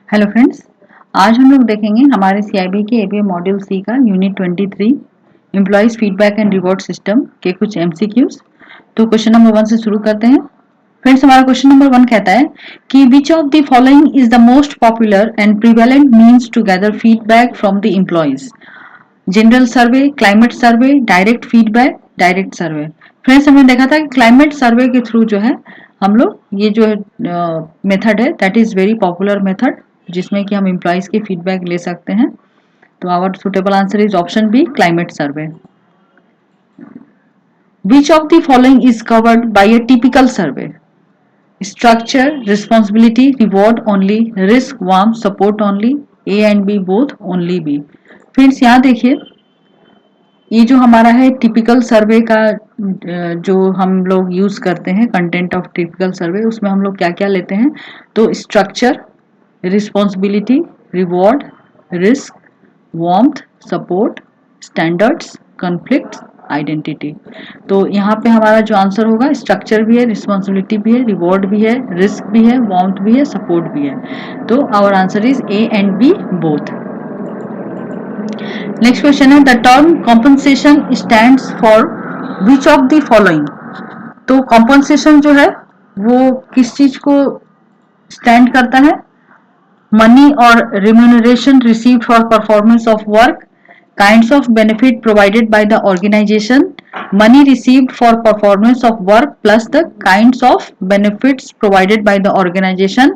Hello friends, आज हम लोग देखेंगे हमारे सीआईबी के एबीए मॉड्यूल सी का unit 23 employees feedback and reward system के कुछ एमसीक्यूज। तो क्वेश्चन नंबर 1 से शुरू करते हैं। फ्रेंड्स, हमारा क्वेश्चन नंबर 1 कहता है कि which of the following is the most popular and prevalent means to gather feedback from the employees? General survey, climate survey, direct feedback, direct survey. Friends, हमने देखा था कि क्लाइमेट सर्वे के थ्रू जो है हम लोग ये जो मेथड है that is very popular method, जिसमें कि हम एम्प्लॉइज के फीडबैक ले सकते हैं। तो our suitable answer is option B, climate survey. Which of the following is covered by a typical survey? Structure, responsibility, reward only, risk, warm, support only, A and B both, only B. Friends, यहाँ देखिए ये जो हमारा है typical सर्वे का जो हम लोग यूज करते हैं कंटेंट ऑफ टिपिकल सर्वे, उसमें हम लोग क्या क्या लेते हैं? तो structure, responsibility, reward, risk, warmth, support, standards, conflict, identity. तो यहाँ पे हमारा जो आंसर होगा स्ट्रक्चर भी है, रिस्पॉन्सिबिलिटी भी है, रिवॉर्ड भी है, रिस्क भी है, वार्मथ भी है, सपोर्ट भी है। तो our answer is A and B both. Next question है the term compensation stands for which of the following? तो कॉम्पनसेशन जो है वो किस चीज को स्टैंड करता है? मनी और remuneration received for performance of work, kinds of benefit provided by the organisation, money received for performance of work plus the kinds of benefits provided by the organisation,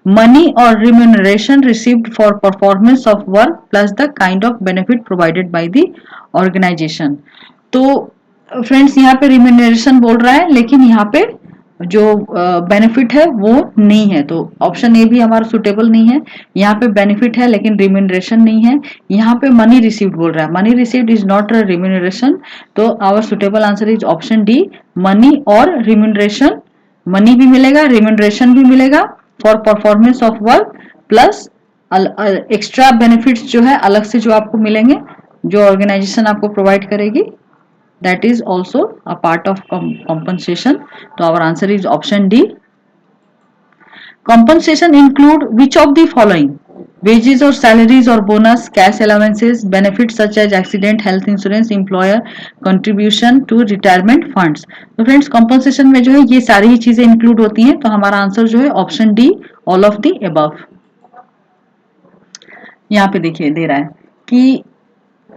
money और remuneration received for performance of work plus the kind of benefit provided by the organisation. तो friends, यहाँ पे remuneration बोल रहा है, लेकिन यहाँ पे जो बेनिफिट है वो नहीं है, तो ऑप्शन ए भी हमारा सुटेबल नहीं है। यहाँ पे बेनिफिट है लेकिन रिम्यूनरेशन नहीं है। यहाँ पे मनी रिसीव्ड बोल रहा है, money received is not remuneration. तो our suitable answer is option D, money और रिम्यूनरेशन। मनी भी मिलेगा, रिम्यूनरेशन भी मिलेगा for performance of work plus extra benefits जो है अलग से जो आपको मिलेंगे, जो ऑर्गेनाइजेशन आपको प्रोवाइड करेगी, that is also a part of compensation. So our answer is option D. Compensation include which of the following? Wages or salaries or bonus, cash allowances, benefits such as accident, health insurance, employer contribution to retirement funds. तो friends, compensation में जो है ये सारी ही चीजें include होती हैं, तो हमारा आंसर जो है option D, all of the above. यहाँ पे देखिए दे रहा है कि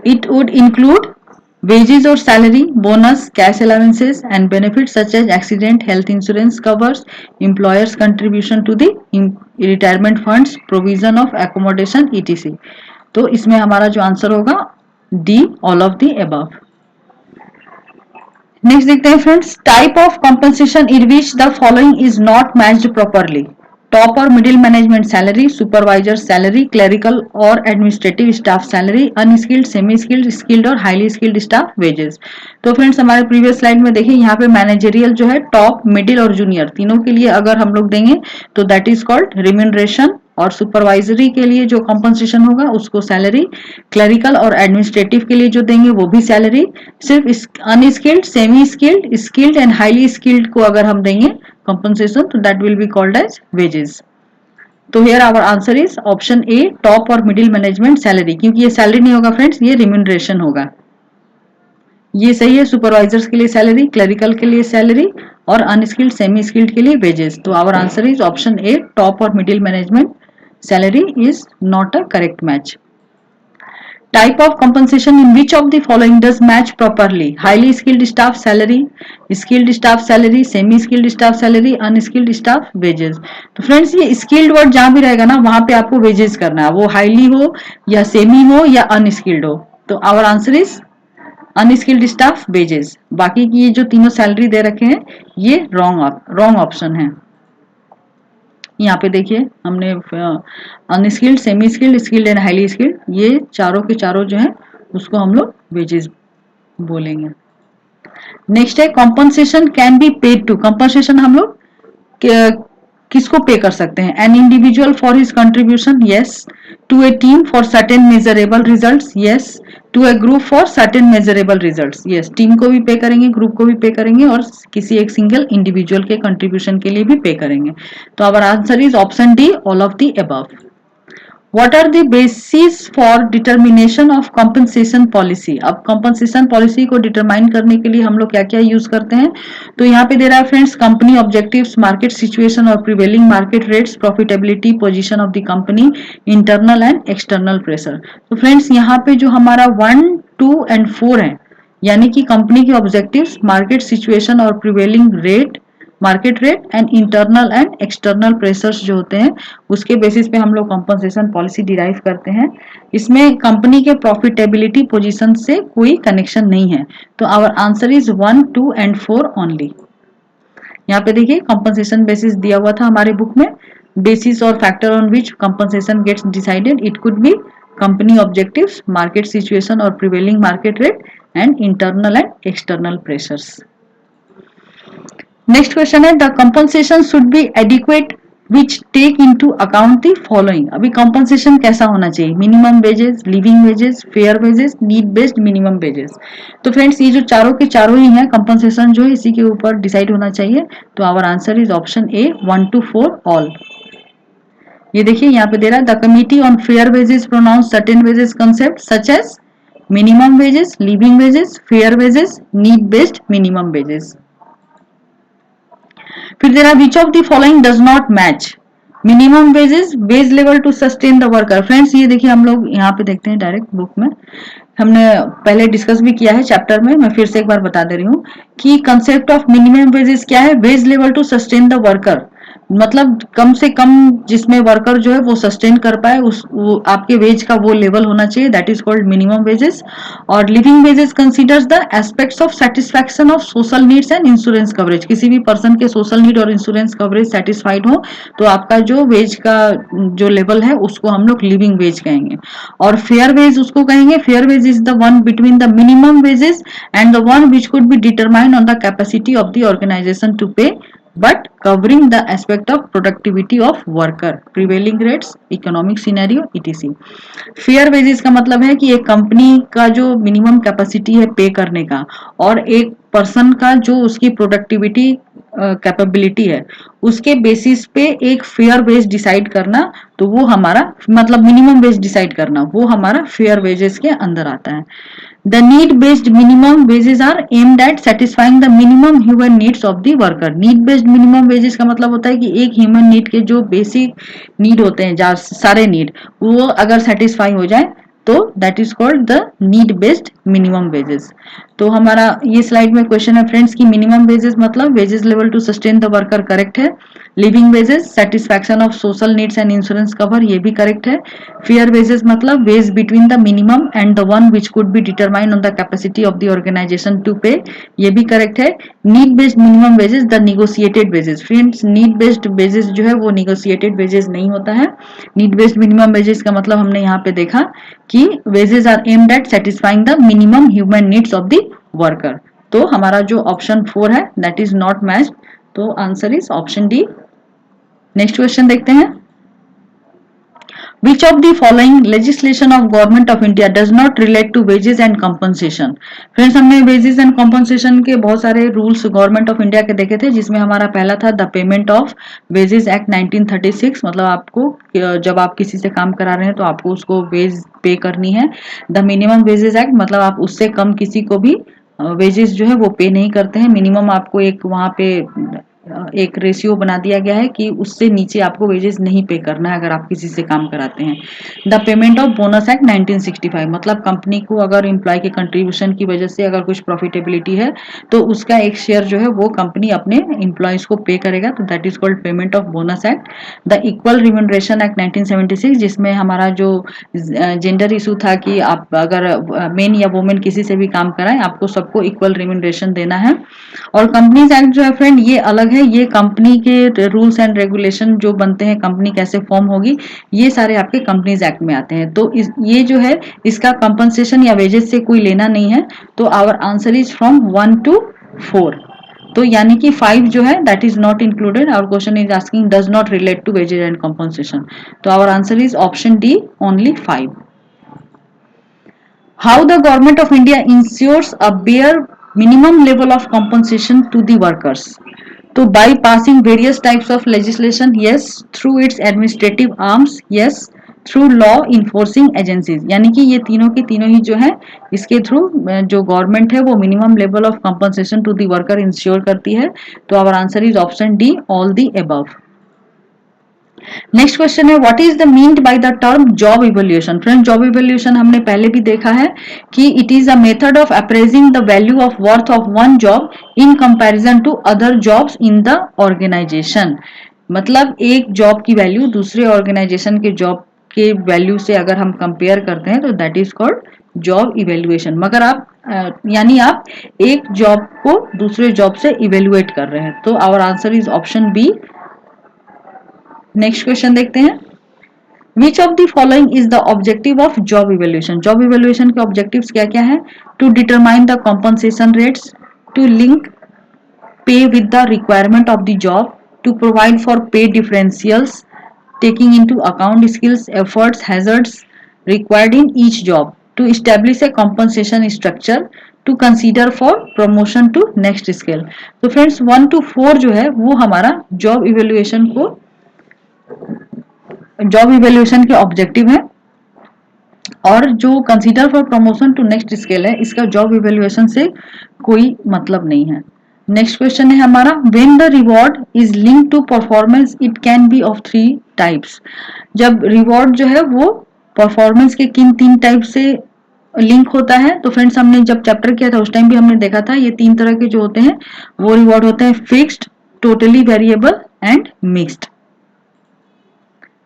it would include wages or salary, bonus, cash allowances and benefits such as accident, health insurance covers, employers contribution to the retirement funds, provision of accommodation etc. तो इसमें हमारा जो आंसर होगा D, all of the above. Next देखते हैं friends, type of compensation in which the following is not matched properly? Top और middle management salary, supervisor salary, clerical और administrative staff salary, unskilled, semi skilled, skilled और highly skilled staff wages. तो friends, हमारे previous slide में देखिए यहाँ पे managerial जो है टॉप, मिडिल और जूनियर तीनों के लिए अगर हम लोग देंगे तो दैट इज कॉल्ड रिम्यूनरेशन, और सुपरवाइजरी के लिए जो कॉम्पनसेशन होगा उसको सैलरी, क्लरिकल और एडमिनिस्ट्रेटिव के लिए जो देंगे वो भी सैलरी। सिर्फ unskilled, semi skilled, skilled and highly skilled को अगर हम देंगे compensation, so that will be called as wages. तो here our answer is option A, top और मिडिल मैनेजमेंट सैलरी, क्योंकि ये सैलरी नहीं होगा फ्रेंड्स, ये रिम्यूनरेशन होगा। ये सही है, सुपरवाइजर्स के लिए सैलरी, क्लरिकल के लिए सैलरी और अनस्किल्ड, सेमी स्किल्ड के लिए वेजेस। तो our answer is option A, top और middle management salary is not a correct match. Type of compensation in which of the following does match properly? Highly skilled staff salary, skilled staff salary, semi skilled staff salary, unskilled staff wages. तो friends, ये skilled word जहां भी रहेगा ना वहां पे आपको wages करना है, वो हाईली हो या सेमी हो या अनस्किल्ड हो। तो our answer is unskilled staff wages. बाकी की ये जो तीनों सैलरी दे रखे हैं ये रॉन्ग ऑप्शन है। यहाँ पे देखिए हमने unskilled, semi skilled, skilled and highly skilled, ये चारों के चारों जो है उसको हम लोग वेजेस बोलेंगे। नेक्स्ट है compensation can be paid to. Compensation हम लोग किसको पे कर सकते हैं? An individual for his contribution, yes. To a team for certain measurable results, yes. To a group for certain measurable results, yes. Team को भी pay करेंगे, group को भी पे करेंगे और किसी एक सिंगल इंडिविजुअल के कंट्रीब्यूशन के लिए भी पे करेंगे। तो our answer is option D, all of the above. What are the basis for determination of compensation policy? अब compensation policy को determine करने के लिए हम लोग क्या क्या यूज करते हैं? तो यहाँ पे दे रहा है friends, company objectives, market situation और prevailing market rates, profitability, position of the company, internal and external pressure. तो फ्रेंड्स यहाँ पे जो हमारा 1, 2 एंड 4 है, यानी कि कंपनी के ऑब्जेक्टिव्स, मार्केट सिचुएशन और prevailing rate, market rate and internal and external pressures जो होते हैं, उसके बेसिस पे हम लोग कंपनसेशन पॉलिसी डिराइव करते हैं। इसमें कंपनी के प्रॉफिटेबिलिटी पोजीशन से कोई कनेक्शन नहीं है। तो आवर आंसर इज 1, 2 एंड 4 ओनली। यहाँ पे देखिए कंपनसेशन बेसिस दिया हुआ था हमारे बुक में, बेसिस और factor on which compensation gets decided, it could be company objectives, market situation और prevailing market rate and internal and external pressures. Next question है, the compensation should be adequate which take into account the following. अभी compensation कैसा होना चाहिए? Minimum wages, living wages, fair wages, need based minimum wages. तो friends ये जो चारों के चारों ही हैं, कंपनसेशन जो है इसी के ऊपर डिसाइड होना चाहिए। तो our answer is option A 1 to 4 all. ये देखिए यहाँ पे दे रहा है, the committee on fair wages pronounce certain wages concept such as minimum wages, living wages, fair wages, need based minimum wages. फिर देना which of the following does not match minimum wages, wage level to sustain the worker. Friends ये देखिए हम लोग यहाँ पे देखते हैं डायरेक्ट बुक में, हमने पहले डिस्कस भी किया है चैप्टर में, मैं फिर से एक बार बता दे रही हूँ कि कंसेप्ट ऑफ मिनिमम वेजेस क्या है? Wage level to sustain the worker, मतलब कम से कम जिसमें वर्कर जो है वो सस्टेन कर पाए, उस वो आपके वेज का वो लेवल होना चाहिए, that is called minimum wages. और living wages considers the aspects of satisfaction of social needs and insurance coverage. किसी भी पर्सन के सोशल नीड और इंश्योरेंस कवरेज सेटिस्फाइड हो तो आपका जो वेज का जो लेवल है उसको हम लोग लिविंग वेज कहेंगे। और फेयर वेज उसको कहेंगे, fair wage is the one between the minimum wages and the one which could be determined on the capacity of the organisation to pay but covering the aspect of productivity of worker, prevailing rates, economic scenario etc। Fair wages का मतलब है कि एक company का जो minimum capacity है पे करने का और एक पर्सन का जो उसकी प्रोडक्टिविटी कैपेबिलिटी है उसके बेसिस पे एक फेयर वेज डिसाइड करना, तो वो हमारा मतलब मिनिमम वेज डिसाइड करना वो हमारा फेयर वेजेस के अंदर आता है। The need-based minimum wages are aimed at satisfying the minimum human needs of the worker। Need-based minimum wages का मतलब होता है कि एक ह्यूमन नीड के जो बेसिक नीड होते हैं, सारे नीड वो अगर सेटिस्फाई हो जाए तो that is called the need based minimum wages. तो हमारा ये स्लाइड में क्वेश्चन है फ्रेंड्स कि मिनिमम वेजेस मतलब wages level to sustain the worker, correct है। Living wages satisfaction of social needs and insurance cover, ये भी करेक्ट है। फेयर वेजेस मतलब wage between the minimum and the one which could be determined on the capacity of the organisation to pay, ये भी correct है। Need based minimum wages the negotiated wages. Friends need based wages जो है वो negotiated wages नहीं होता है। Need based minimum wages का मतलब हमने यहाँ पे देखा कि wages are aimed at satisfying the minimum human needs of the worker. तो हमारा जो ऑप्शन 4 है दैट इज नॉट मैच्ड, तो answer is option D. Next question देखते हैं, Which of the following legislation of Government of India does not relate to wages and compensation? Friends हमने wages and compensation के बहुत सारे rules government of India के देखे थे, जिसमें हमारा पहला था the payment of wages act 1936, मतलब आपको जब आप किसी से काम करा रहे हैं तो आपको उसको वेज पे करनी है। द मिनिमम वेजेस एक्ट मतलब आप उससे कम किसी को भी वेजेस जो है वो पे नहीं करते हैं, मिनिमम आपको एक वहां पे एक रेशियो बना दिया गया है कि उससे नीचे आपको वेजेस नहीं पे करना है अगर आप किसी से काम कराते हैं। The payment of bonus act 1965 मतलब कंपनी को अगर एम्प्लॉय के कंट्रीब्यूशन की वजह से अगर कुछ प्रॉफिटेबिलिटी है तो उसका एक शेयर जो है वो कंपनी अपने एम्प्लॉयज को पे करेगा, तो that is called payment of bonus act. The equal remuneration act 1976 जिसमें हमारा जो जेंडर इशू था कि आप अगर मेन या वुमेन किसी से भी काम कराएं आपको सबको इक्वल रिम्यूनरेशन देना है। और कंपनीज एक्ट जो है फ्रेंड ये अलग है, ये कंपनी के रूल्स एंड रेगुलेशन जो बनते हैं, कंपनी कैसे फॉर्म होगी, ये सारे आपके कंपनीज एक्ट में आते हैं। तो ये जो है इसका कंपनसेशन या वेजेस से कोई लेना नहीं है, तो our answer is from 1 to 4। तो यानी कि 5 जो है that is not included. Our question is asking does not relate to wages and compensation, तो our answer is option D only 5। How the government of India ensures a bare minimum level of compensation to the workers? So by passing various types of legislation, yes. Through its administrative arms, yes. Through law enforcing agencies, यानी कि ये तीनों की तीनों ही जो है इसके through जो गवर्नमेंट है वो minimum level of compensation to the worker ensure करती है। तो our answer is option D, all the above. Next question है what is the meant by the term job evaluation. Friend, job evaluation हमने पहले भी देखा है कि it is a method of appraising the value of worth of one job in comparison to other jobs in the organisation. मतलब एक job की value दूसरे ऑर्गेनाइजेशन के जॉब के वैल्यू से अगर हम कंपेयर करते हैं तो that is called job evaluation. मगर आप यानी आप एक जॉब को दूसरे जॉब से इवैल्यूएट कर रहे हैं। तो our answer is option B. Next question देखते हैं, which of the following is the objective of job evaluation. Job evaluation के ऑब्जेक्टिव्स क्या क्या है? To determine the compensation rates, to link pay with the requirement of the job, to provide for pay differentials taking into account skills, efforts, hazards required in each job, to establish a compensation structure, to consider for promotion to next skill। तो friends 1 to 4 जो है वो हमारा job evaluation के objective है, और जो consider for promotion to next scale है इसका जॉब इवैल्यूएशन से कोई मतलब नहीं है। नेक्स्ट क्वेश्चन है हमारा, when the reward is link to performance it can be of 3 types. जब रिवॉर्ड जो है वो परफॉर्मेंस के किन 3 टाइप से लिंक होता है? तो फ्रेंड्स हमने जब चैप्टर किया था उस टाइम भी हमने देखा था ये 3 तरह के जो होते हैं वो रिवॉर्ड होते हैं, fixed, totally variable and mixed.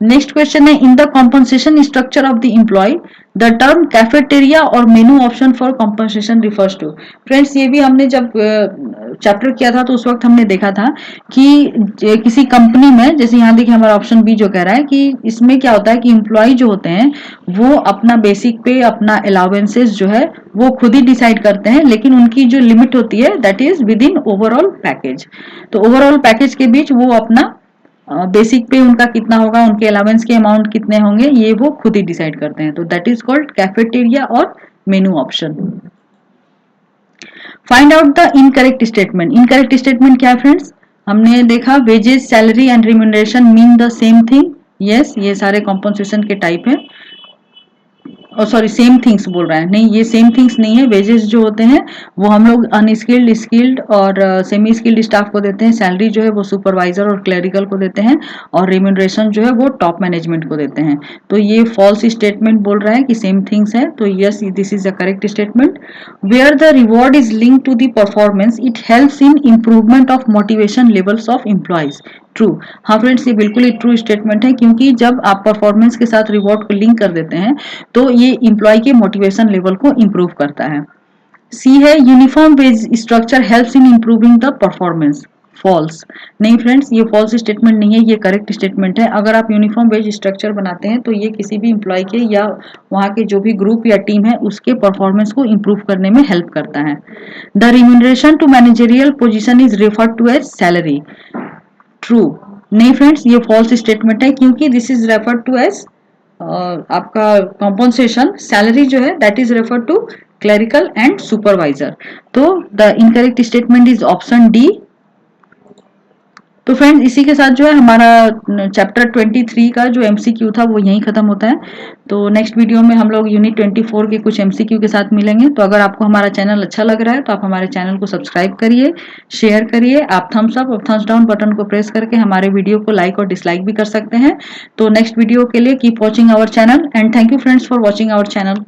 Next question है, in the compensation structure of the employ the term cafeteria or menu option for compensation refers to. Friends ये भी हमने जब चैप्टर किया था तो उस वक्त हमने देखा था कि किसी कंपनी में, जैसे यहाँ देखिए हमारा ऑप्शन बी जो कह रहा है कि इसमें क्या होता है कि एम्प्लॉय जो होते हैं वो अपना बेसिक पे, अपना अलाउंसेस जो है वो खुद ही डिसाइड करते हैं, लेकिन उनकी जो लिमिट होती है that is with in overall package. तो ओवरऑल पैकेज के बीच वो अपना बेसिक पे उनका कितना होगा, उनके अलाउंस के अमाउंट कितने होंगे, ये वो खुद ही डिसाइड करते हैं। तो that is called cafeteria or menu option. Find out the incorrect statement. Incorrect statement क्या है फ्रेंड्स? हमने देखा wages, salary and remuneration mean the same thing. Yes, ये सारे कॉम्पनसेशन के टाइप हैं, और सॉरी सेम थिंग्स बोल रहा है, नहीं ये सेम थिंग्स नहीं है। वेजेस जो होते हैं वो हम लोग अनस्किल्ड, स्किल्ड और सेमी स्किल्ड स्टाफ को देते हैं। सैलरी जो है वो सुपरवाइजर और क्लरिकल को देते हैं, और रेम्यूनरेशन जो है वो टॉप मैनेजमेंट को देते हैं। तो ये फॉल्स स्टेटमेंट बोल रहा है कि सेम थिंग्स है। तो yes, this is the correct statement. Where the reward is link to the performance it helps in improvement of motivation levels of employees. True. हाँ फ्रेंड्स, ये बिल्कुल ही ट्रू स्टेटमेंट है, क्योंकि जब आप परफॉर्मेंस के साथ रिवॉर्ड को लिंक कर देते हैं तो ये एम्प्लॉय के मोटिवेशन लेवल को इंप्रूव करता है। सी है, uniform wage structure helps in improving the performance. False. नहीं फ्रेंड्स, ये फॉल्स स्टेटमेंट नहीं है, ये करेक्ट स्टेटमेंट है। अगर आप यूनिफॉर्म वेज स्ट्रक्चर बनाते हैं तो ये किसी भी एम्प्लॉय के या वहाँ के जो भी ग्रुप या टीम है उसके परफॉर्मेंस को इंप्रूव करने में हेल्प करता है। The remuneration to managerial position is referred to as salary. True. नहीं फ्रेंड्स, ये फॉल्स स्टेटमेंट है, क्योंकि this is referred to as आपका कॉम्पनसेशन। सैलरी जो है that is referred to clerical and supervisor. तो the incorrect statement is option D. तो friends इसी के साथ जो है हमारा चैप्टर 23 का जो एमसीक्यू था वो यहीं खत्म होता है। तो नेक्स्ट वीडियो में हम लोग यूनिट 24 के कुछ एमसीक्यू के साथ मिलेंगे। तो अगर आपको हमारा चैनल अच्छा लग रहा है तो आप हमारे चैनल को सब्सक्राइब करिए, शेयर करिए। आप थम्स अप और थम्स डाउन बटन को प्रेस करके हमारे वीडियो को लाइक और डिसलाइक भी कर सकते हैं। तो नेक्स्ट वीडियो के लिए keep watching our channel and thank you friends for watching our channel.